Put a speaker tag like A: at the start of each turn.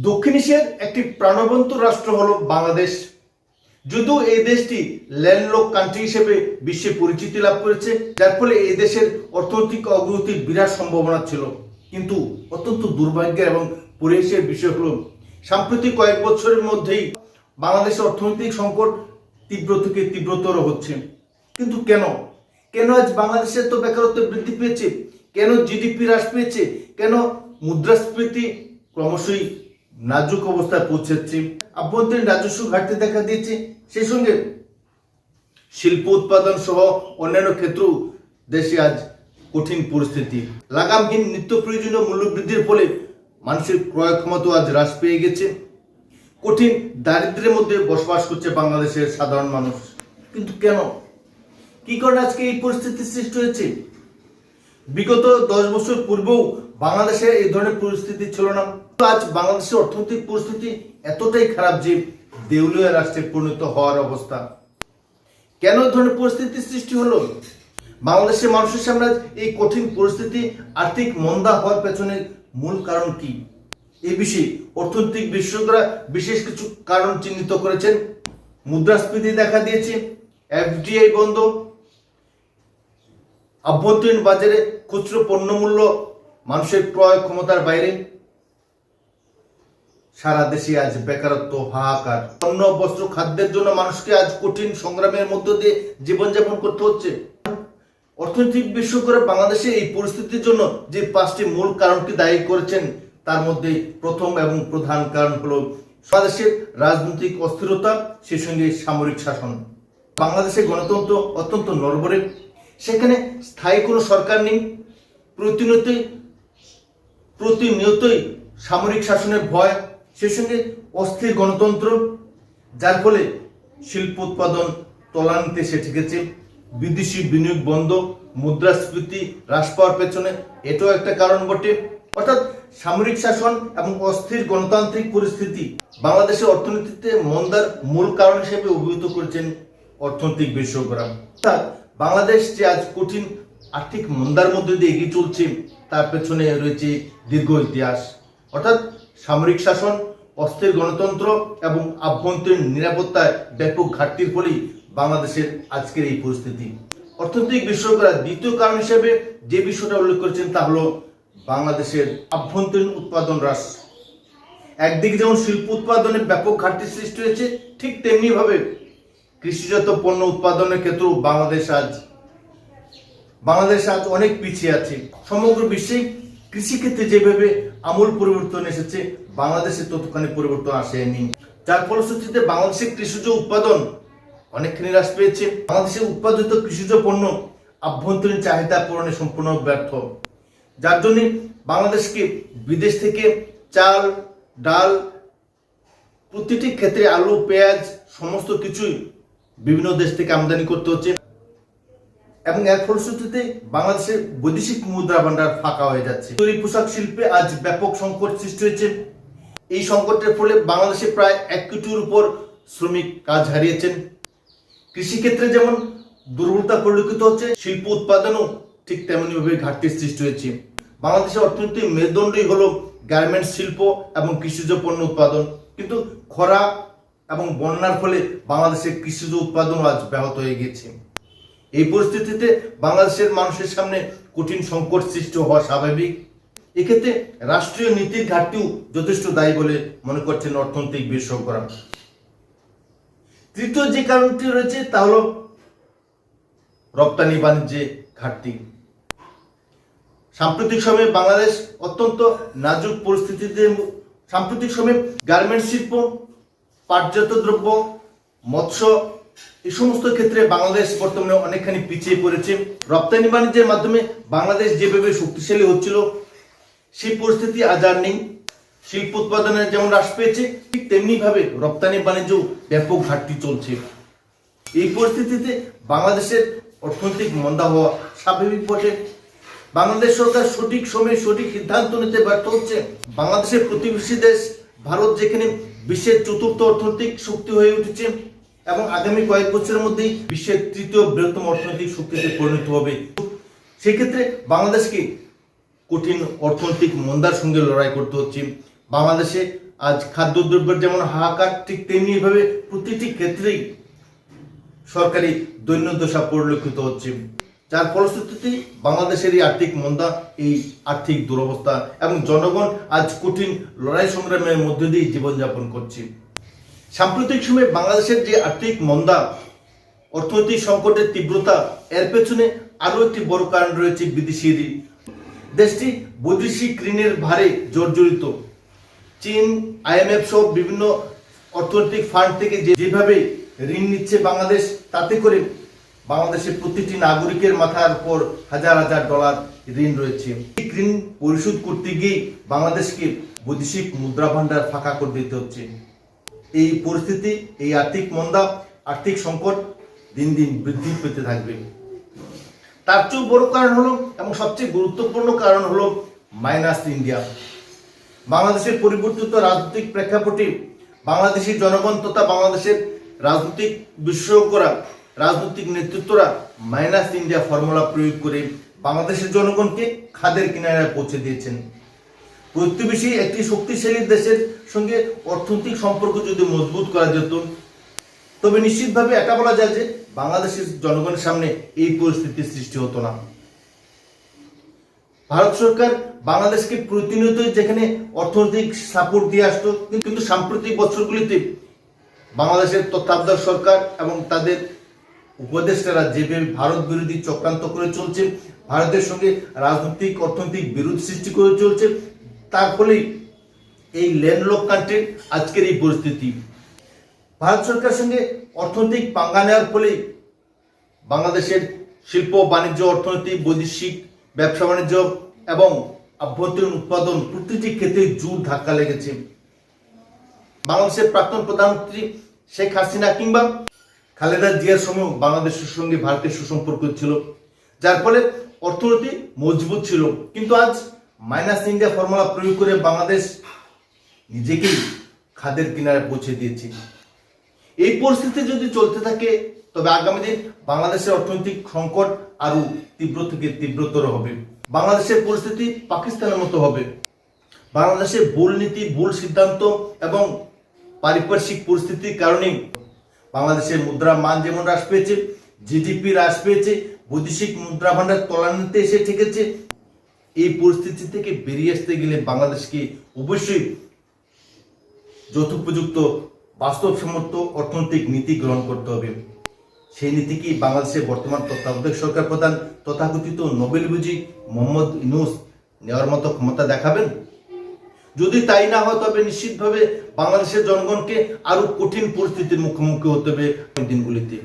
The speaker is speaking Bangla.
A: দক্ষিণ এশিয়ার একটি প্রাণবন্ত রাষ্ট্র হলো বাংলাদেশ। যদিও এই দেশটি ল্যান্ডলক কান্ট্রি হিসেবে বিশ্বে পরিচিতি লাভ করেছে, যার ফলে এই দেশের অর্থনৈতিক অগ্রগতির বিরাট সম্ভাবনা ছিল। কিন্তু অত্যন্ত দুর্ভাগ্যের এবং পরিহাসের বিষয় হলো সাম্প্রতিক কয়েক বছরের মধ্যেই বাংলাদেশের অর্থনৈতিক সংকট তীব্র থেকে তীব্রতর হচ্ছে। কিন্তু কেন কেন আজ বাংলাদেশের তো বেকারত্ব বৃদ্ধি পেয়েছে, কেন জিডিপি হ্রাস পেয়েছে, কেন মুদ্রাস্ফীতি ক্রমশই নাজুক অবস্থায় পৌঁছেছে, আভ্যন্তরীণ রাজস্ব ঘাটতি দেখা দিয়েছে, সেই সঙ্গে শিল্প উৎপাদন সহ অন্যান্য ক্ষেত্রেও দেশে আজ কঠিন পরিস্থিতি। লাগামহীন নিত্য প্রয়োজনীয় মূল্য বৃদ্ধির ফলে মানুষের ক্রয় ক্ষমতা আজ হ্রাস পেয়ে গেছে। কঠিন দারিদ্র্যের মধ্যে বসবাস করছে বাংলাদেশের সাধারণ মানুষ। কিন্তু কেন, কি কারণে আজকে এই পরিস্থিতির সৃষ্টি হয়েছে? বিগত 10 বছর পূর্বেও বাংলাদেশে এই ধরনের পরিস্থিতি ছিল না। আজ বাংলাদেশের অর্থনৈতিক পরিস্থিতি এতটাই খারাপ যে দেউলিয়া রাষ্ট্রে পরিণত হওয়ার অবস্থা। কেন এই ধরনের পরিস্থিতির সৃষ্টি হলো? বাংলাদেশের মানুষের সামনে এই কঠিন পরিস্থিতি, আর্থিক মন্দা হওয়ার পেছনে মূল কারণ কি? এই বিষয়ে অর্থনৈতিক বিশেষজ্ঞরা বিশেষ কিছু কারণ চিহ্নিত করেছেন। মুদ্রাস্ফীতি দেখা দিয়েছে, এফডিআই বন্ধ, আভ্যন্তরীণ বাজারে খুচরো পণ্যমূল্য মানুষের ক্রয় ক্ষমতার বাইরে, সারা দেশে আজ বেকারত্ব হাহাকার, অন্ন বস্ত্র খাদ্যের জন্য মানুষকে আজ কঠিন সংগ্রামের মধ্য দিয়ে জীবনযাপন করতে হচ্ছে। অর্থনৈতিক বিশেষজ্ঞরা বাংলাদেশে এই পরিস্থিতির জন্য যে 5টি মূল কারণকে দায়ী করেছেন, তার মধ্যে প্রথম এবং প্রধান কারণ হলো বাংলাদেশের রাজনৈতিক অস্থিরতা, সেই সঙ্গে সামরিক শাসন। বাংলাদেশের গণতন্ত্র অত্যন্ত নড়বড়ে, সেখানে স্থায়ী কোনো সরকার নেই, প্রতিনিয়তই সামরিক শাসনের ভয়, সেই সঙ্গে অস্থির গণতন্ত্র, যার ফলে শিল্প উৎপাদন তলানিতে এসে ঠেকেছে। বিদেশি বিনিয়োগ বন্ধ, মুদ্রাস্ফীতি হ্রাস পাওয়ার পেছনে এটাও একটা কারণ বটে। অর্থাৎ সামরিক শাসন এবং অস্থির গণতান্ত্রিক পরিস্থিতি বাংলাদেশের অর্থনীতিতে মন্দার মূল কারণ হিসেবে অভিহিত করেছেন অর্থনৈতিক বিশেষজ্ঞরা। অর্থাৎ বাংলাদেশ যে আজ কঠিন আর্থিক মন্দার মধ্যে দিয়ে এগিয়ে চলছে, তার পেছনে রয়েছে দীর্ঘ ইতিহাস। অর্থাৎ সামরিক শাসন, অস্থির গণতন্ত্র এবং আভ্যন্তরীণ নিরাপত্তায় ব্যাপক ঘাটতির ফলেই বাংলাদেশের আজকের এই পরিস্থিতি। অর্থনৈতিক বিশেষজ্ঞরা দ্বিতীয় কারণ হিসেবে যে বিষয়টা উল্লেখ করেছেন তা হলো বাংলাদেশের আভ্যন্তরীণ উৎপাদন হ্রাস। একদিকে যেমন শিল্প উৎপাদনে ব্যাপক ঘাটতি সৃষ্টি হয়েছে, ঠিক তেমনি ভাবে কৃষিজাত পণ্য উৎপাদনের ক্ষেত্রেও বাংলাদেশ আজ অনেক পিছিয়ে আছে। সমগ্র বিশ্বে কৃষিক্ষেত্রে যেভাবে আমূল পরিবর্তন এসেছে, বাংলাদেশে ততখানি পরিবর্তন আসেনি, যার ফলশ্রুতিতে বাংলাদেশের কৃষিজ উৎপাদন অনেকখানি হ্রাস পেয়েছে। বাংলাদেশে উৎপাদিত কৃষিজ পণ্য আভ্যন্তরীণ চাহিদা পূরণে সম্পূর্ণ ব্যর্থ, যার জন্য বাংলাদেশকে বিদেশ থেকে চাল, ডাল, প্রতিটি ক্ষেত্রে আলু, পেঁয়াজ সমস্ত কিছুই বিভিন্ন দেশ থেকে আমদানি করতে হচ্ছে এবং এর ফলশ্রুতিতে বাংলাদেশের বৈদেশিক মুদ্রা ভান্ডার ফাঁকা হয়ে যাচ্ছে। তৈরি পোশাক শিল্পে আজ ব্যাপক সংকট সৃষ্টি হয়েছে। এই সংকটের ফলে বাংলাদেশে প্রায় 1 কোটির উপর শ্রমিক কাজ হারিয়েছেন। কৃষিক্ষেত্রে যেমন দুর্বলতা পরিলক্ষিত হচ্ছে, শিল্প উৎপাদনও ঠিক তেমনি ভাবে ঘাটতির সৃষ্টি হয়েছে। বাংলাদেশের অর্থনীতির মেরুদণ্ডই হলো গার্মেন্টস শিল্প এবং কৃষিজ পণ্য উৎপাদন, কিন্তু খরা এবং বন্যার ফলে বাংলাদেশের কৃষিজ উৎপাদন আজ ব্যাহত হয়ে গেছে। এই পরিস্থিতিতে বাংলাদেশের মানুষের সামনে কঠিন সংকট সৃষ্টি হওয়া স্বাভাবিক। এক্ষেত্রে রাষ্ট্রীয় নীতির ঘাটতিও যথেষ্ট দায়ী বলে মনে করছেন অর্থনৈতিক বিশেষজ্ঞরা। তৃতীয় যে কারণটি রয়েছে তা হল রপ্তানি বাণিজ্যে ঘাটতি। সাম্প্রতিক সময়ে বাংলাদেশ অত্যন্ত নাজুক পরিস্থিতিতে। সাম্প্রতিক সময়ে গার্মেন্টস শিল্প, পাটজাত দ্রব্য, মৎস্য, এই সমস্ত ক্ষেত্রে বাংলাদেশ বর্তমানে অনেকখানি পিছিয়ে পড়েছে। রপ্তানি বাণিজ্যের মাধ্যমে বাংলাদেশ যেভাবে শক্তিশালী হচ্ছিল, সেই পরিস্থিতি আজ আর নেই। শিল্প উৎপাদনে যেমন হ্রাস পেয়েছে, ঠিক তেমনি ভাবে রপ্তানি বাণিজ্যেও ব্যাপক ঘাটতি চলছে। এই পরিস্থিতিতে বাংলাদেশের অর্থনৈতিক মন্দা হওয়া স্বাভাবিক বটে। বাংলাদেশ সরকার সঠিক সময়ে সঠিক সিদ্ধান্ত নিতে ব্যর্থ হচ্ছে। বাংলাদেশের প্রতিবেশী দেশ ভারত যেখানে বিশ্বের 4র্থ অর্থনৈতিক শক্তি হয়ে উঠেছে এবং আগামী কয়েক বছরের মধ্যেই বিশ্বের 3য় বৃহত্তম অর্থনৈতিক শক্তিতে পরিণত হবে, সেক্ষেত্রে বাংলাদেশকে কঠিন অর্থনৈতিক মন্দার সঙ্গে লড়াই করতে হচ্ছে। বাংলাদেশে আজ খাদ্যদ্রব্যের যেমন হাহাকার, ঠিক তেমনি ভাবে প্রতিটি ক্ষেত্রেই সরকারি দৈন্যদশা পরিলক্ষিত হচ্ছে, যার ফলশ্রুতিতে বাংলাদেশের এই আর্থিক মন্দা, এই আর্থিক দুরবস্থা এবং জনগণ আজ কঠিন লড়াই সংগ্রামের মধ্য দিয়ে জীবনযাপন করছে। সাম্প্রতিক সময়ে বাংলাদেশের যে আর্থিক মন্দা, অর্থনৈতিক সংকটের তীব্রতা, এর পেছনে আরও একটি বড় কারণ রয়েছে বিদেশি ঋণ। দেশটি বৈদেশিক ঋণের ভারে জর্জরিত। চীন, IMF সহ বিভিন্ন অর্থনৈতিক ফান্ড থেকে যেভাবে ঋণ নিচ্ছে বাংলাদেশ, তাতে করে বাংলাদেশের প্রতিটি নাগরিকের মাথার উপর হাজার হাজার ডলার ঋণ রয়েছে। এই ঋণ পরিশোধ করতে গিয়ে বাংলাদেশকে বৈদেশিক মুদ্রা ভান্ডার ফাঁকা করে দিতে হচ্ছে। এই পরিস্থিতি, এই আর্থিক মন্দা, আর্থিক সংকট দিন দিন বৃদ্ধি পেতে থাকবে। তার চেয়েও বড় কারণ হলো এবং সবচেয়ে গুরুত্বপূর্ণ কারণ হলো মাইনাস ইন্ডিয়া। বাংলাদেশের পরিবর্তিত রাজনৈতিক প্রেক্ষাপটে বাংলাদেশি জনগণ তথা বাংলাদেশের রাজনৈতিক বিশেষজ্ঞরা, রাজনৈতিক নেতৃত্বরা মাইনাস ইন্ডিয়া ফর্মুলা প্রয়োগ করে বাংলাদেশের জনগণকে খাদের কিনারায় পৌঁছে দিয়েছেন। প্রতিবেশী একটি শক্তিশালী দেশের সঙ্গে অর্থনৈতিক সম্পর্ক যদি মজবুত করা যেত, তবে নিশ্চিতভাবে এটা বলা যায় যে বাংলাদেশের জনগণের সামনে এই পরিস্থিতির সৃষ্টি হতো না। ভারত সরকার বাংলাদেশকে প্রতিনিয়তই যেখানে অর্থনৈতিক সাপোর্ট দিয়ে আসতো, কিন্তু সাম্প্রতিক বছরগুলিতে বাংলাদেশের তত্ত্বাবধায়ক সরকার এবং তাদের উপদেষ্টারা যেভাবে ভারত বিরোধী চক্রান্ত করে চলছে, ভারতের সঙ্গে রাজনৈতিক অর্থনৈতিক বিরোধ সৃষ্টি করে চলছে, তার ফলেই এই ল্যান্ডলক কান্ট্রির আজকের এই পরিস্থিতি। ভারত সরকারের সঙ্গে অর্থনৈতিক পাঙ্গা নেওয়ার ফলেই বাংলাদেশের শিল্প, বাণিজ্য, অর্থনীতি, বৈদেশিক ব্যবসা বাণিজ্য এবং আভ্যন্তরীণ উৎপাদন প্রতিটি ক্ষেত্রে জোর ধাক্কা লেগেছে। বাংলাদেশের প্রাক্তন প্রধানমন্ত্রী শেখ হাসিনা কিংবা খালেদা জিয়ার সময় বাংলাদেশের সঙ্গে ভারতের সুসম্পর্ক ছিল, যার ফলে অর্থনীতি মজবুত ছিল। কিন্তু আজ মাইনাস ইন্ডিয়া ফর্মুলা প্রয়োগ করে বাংলাদেশ নিজেকেই খাদের কিনারে পৌঁছে দিয়েছে। এই পরিস্থিতি যদি চলতে থাকে, তবে আগামী দিন বাংলাদেশের অর্থনৈতিক সংকট আরো তীব্র থেকে তীব্রতর হবে। বাংলাদেশের পরিস্থিতি পাকিস্তানের মতো হবে। বাংলাদেশের ভুল নীতি, ভুল সিদ্ধান্ত এবং পারিপার্শ্বিক পরিস্থিতির কারণে বাংলাদেশের মুদ্রার মান যেমন হ্রাস পেয়েছে, জিডিপি হ্রাস পেয়েছে, বৈদেশিক মুদ্রা ভান্ডার তলানিতে এসে ঠেকেছে। এই পরিস্থিতি থেকে বেরিয়ে আসতে গেলে বাংলাদেশকে অবশ্যই যথোপযুক্ত বাস্তবসম্মত অর্থনৈতিক নীতি গ্রহণ করতে হবে। সেই নীতি কি বাংলাদেশের বর্তমান তত্ত্বাবধায়ক সরকার প্রধান তথাকথিত নোবেলবিজয়ী মোহাম্মদ ইউনূস নেওয়ার মতো ক্ষমতা দেখাবেন? যদি তাই না হয়, তবে নিশ্চিতভাবে বাংলাদেশের জনগণকে আরো কঠিন পরিস্থিতির মুখোমুখি হতে হবে দিনগুলিতে।